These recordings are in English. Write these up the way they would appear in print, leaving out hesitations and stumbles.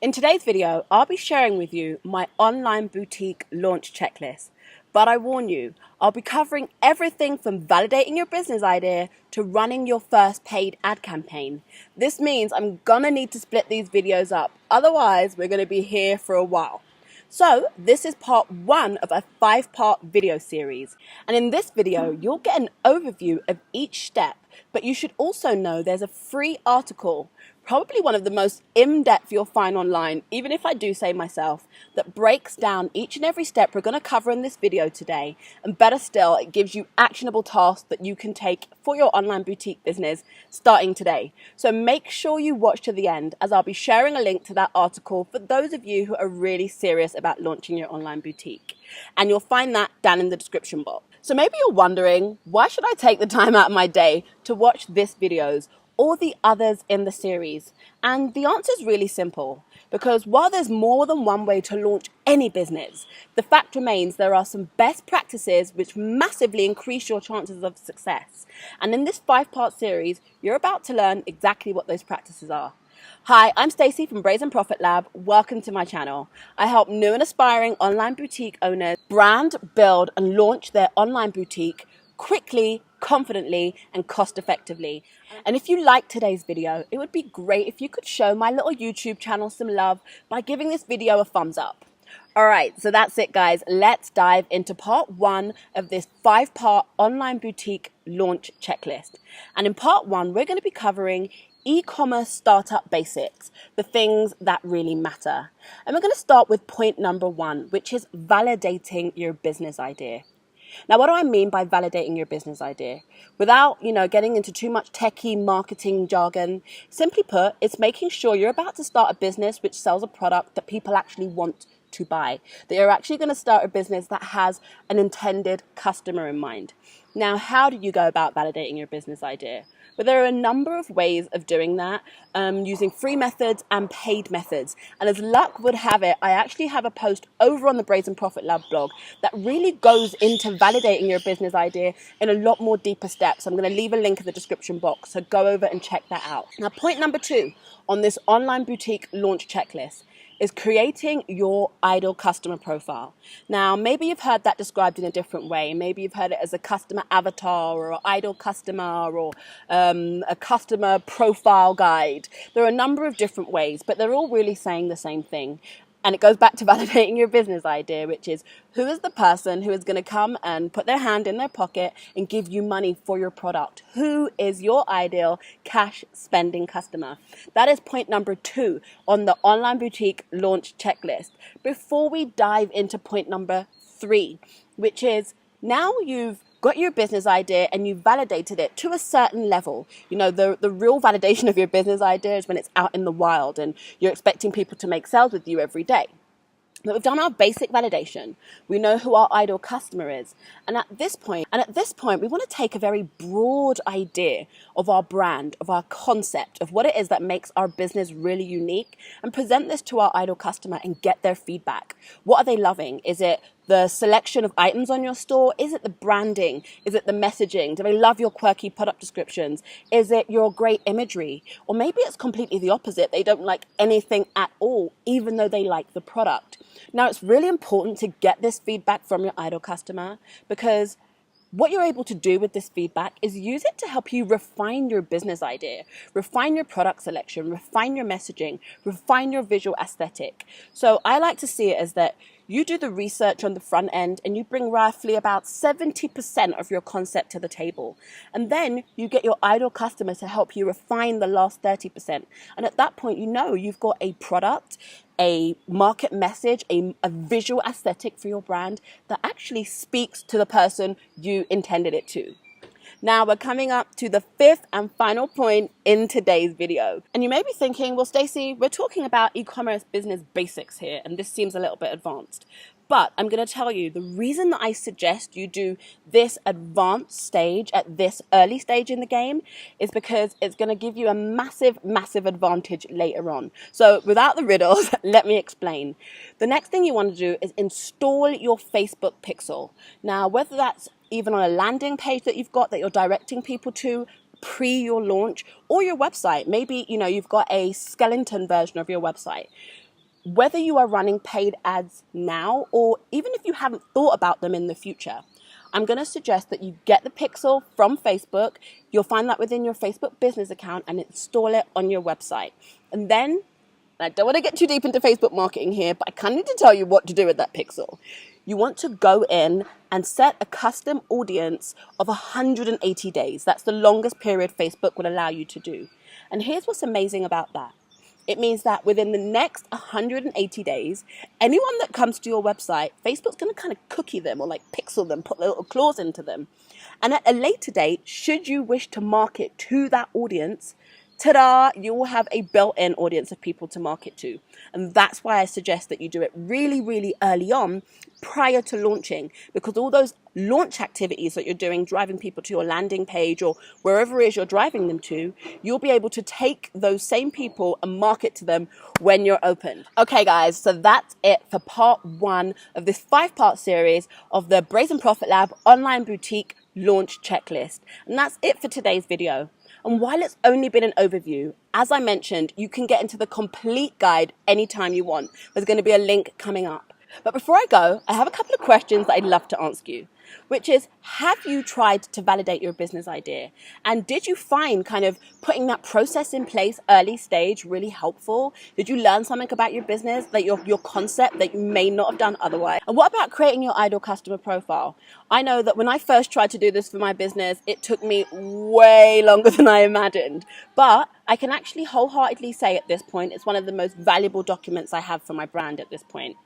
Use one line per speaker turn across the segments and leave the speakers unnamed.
In today's video, I'll be sharing with you my online boutique launch checklist. But I warn you, I'll be covering everything from validating your business idea to running your first paid ad campaign. This means I'm gonna need to split these videos up, otherwise we're gonna be here for a while. So this is part 1 of a 5-part video series. And in this video, you'll get an overview of each step, but you should also know there's a free article, probably one of the most in-depth you'll find online, even if I do say myself, that breaks down each and every step we're going to cover in this video today. And better still, it gives you actionable tasks that you can take for your online boutique business starting today. So make sure you watch to the end, as I'll be sharing a link to that article for those of you who are really serious about launching your online boutique. And you'll find that down in the description box. So maybe you're wondering, why should I take the time out of my day to watch this videos or the others in the series? And the answer is really simple, because while there's more than one way to launch any business, the fact remains there are some best practices which massively increase your chances of success. And in this 5-part series, you're about to learn exactly what those practices are. Hi, I'm Stacey from Brazen Profit Lab. Welcome to my channel. I help new and aspiring online boutique owners brand, build, and launch their online boutique quickly, confidently, and cost effectively. And if you like today's video, it would be great if you could show my little YouTube channel some love by giving this video a thumbs up. Alright, so that's it guys. Let's dive into part 1 of this 5-part online boutique launch checklist. And in part 1, we're going to be covering e-commerce startup basics, the things that really matter. And we're going to start with point number 1, which is validating your business idea. Now, what do I mean by validating your business idea? Without, getting into too much techie marketing jargon, simply put, it's making sure you're about to start a business which sells a product that people actually want to buy. That you're actually going to start a business that has an intended customer in mind. Now, how do you go about validating your business idea? Well, there are a number of ways of doing that, using free methods and paid methods. And as luck would have it, I actually have a post over on the Brazen Profit Lab blog that really goes into validating your business idea in a lot more deeper steps. I'm going to leave a link in the description box, so go over and check that out. Now, point number 2 on this online boutique launch checklist is creating your ideal customer profile. Now, maybe you've heard that described in a different way. Maybe you've heard it as a customer avatar or an ideal customer or a customer profile guide. There are a number of different ways, but they're all really saying the same thing. And it goes back to validating your business idea, which is who is the person who is going to come and put their hand in their pocket and give you money for your product? Who is your ideal cash spending customer? That is point number 2 on the online boutique launch checklist. Before we dive into point number 3, which is now you've got your business idea and you validated it to a certain level. The real validation of your business idea is when it's out in the wild and you're expecting people to make sales with you every day. But we've done our basic validation. We know who our ideal customer is. And at this point, we want to take a very broad idea of our brand, of our concept, of what it is that makes our business really unique, and present this to our ideal customer and get their feedback. What are they loving? Is it the selection of items on your store? Is it the branding? Is it the messaging? Do they love your quirky product descriptions? Is it your great imagery? Or maybe it's completely the opposite. They don't like anything at all, even though they like the product. Now, it's really important to get this feedback from your ideal customer, because what you're able to do with this feedback is use it to help you refine your business idea, refine your product selection, refine your messaging, refine your visual aesthetic. So I like to see it as that you do the research on the front end and you bring roughly about 70% of your concept to the table. And then you get your ideal customer to help you refine the last 30%. And at that point, you've got a product, a market message, a visual aesthetic for your brand that actually speaks to the person you intended it to. Now we're coming up to the 5th and final point in today's video. And you may be thinking, well, Stacey, we're talking about e-commerce business basics here, and this seems a little bit advanced. But I'm going to tell you, the reason that I suggest you do this advanced stage at this early stage in the game is because it's going to give you a massive, massive advantage later on. So without the riddles, let me explain. The next thing you want to do is install your Facebook pixel. Now, whether that's even on a landing page that you've got that you're directing people to pre your launch, or your website, maybe, you've got a skeleton version of your website. whether you are running paid ads now or even if you haven't thought about them in the future, I'm going to suggest that you get the pixel from Facebook. You'll find that within your Facebook business account and install it on your website. And then, I don't want to get too deep into Facebook marketing here, but I kind of need to tell you what to do with that pixel. You want to go in and set a custom audience of 180 days. That's the longest period Facebook will allow you to do. And here's what's amazing about that. It means that within the next 180 days, anyone that comes to your website, Facebook's going to kind of cookie them or like pixel them, put little claws into them. And at a later date, should you wish to market to that audience, ta-da, you will have a built-in audience of people to market to. And that's why I suggest that you do it really, really early on prior to launching, because all those launch activities that you're doing, driving people to your landing page or wherever it is you're driving them to, you'll be able to take those same people and market to them when you're open. Okay, guys, so that's it for part 1 of this 5-part series of the Brazen Profit Lab online boutique launch checklist. And that's it for today's video. And while it's only been an overview, as I mentioned, you can get into the complete guide anytime you want. There's going to be a link coming up. But before I go, I have a couple of questions that I'd love to ask you, which is, have you tried to validate your business idea? And did you find kind of putting that process in place early stage really helpful? Did you learn something about your business, that your concept that you may not have done otherwise? And what about creating your ideal customer profile? I know that when I first tried to do this for my business, it took me way longer than I imagined. But I can actually wholeheartedly say at this point, it's one of the most valuable documents I have for my brand at this point.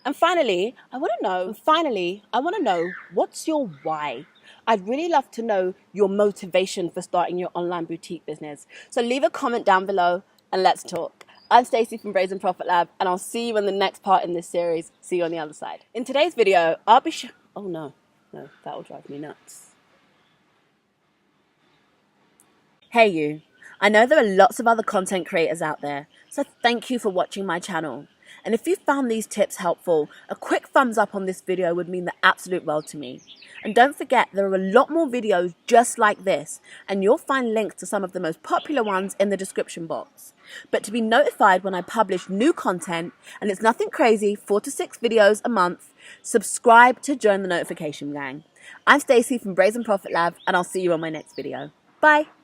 And finally, I want to know, what's your why? I'd really love to know your motivation for starting your online boutique business. So leave a comment down below and let's talk. I'm Stacey from Brazen Profit Lab, and I'll see you in the next part in this series. See you on the other side. In today's video, I'll be oh no, that will drive me nuts. Hey you, I know there are lots of other content creators out there, so thank you for watching my channel. And if you found these tips helpful, a quick thumbs up on this video would mean the absolute world to me. And don't forget, there are a lot more videos just like this, and you'll find links to some of the most popular ones in the description box. But to be notified when I publish new content, and it's nothing crazy, 4 to 6 videos a month, subscribe to join the notification gang. I'm Stacey from Brazen Profit Lab, and I'll see you on my next video. Bye!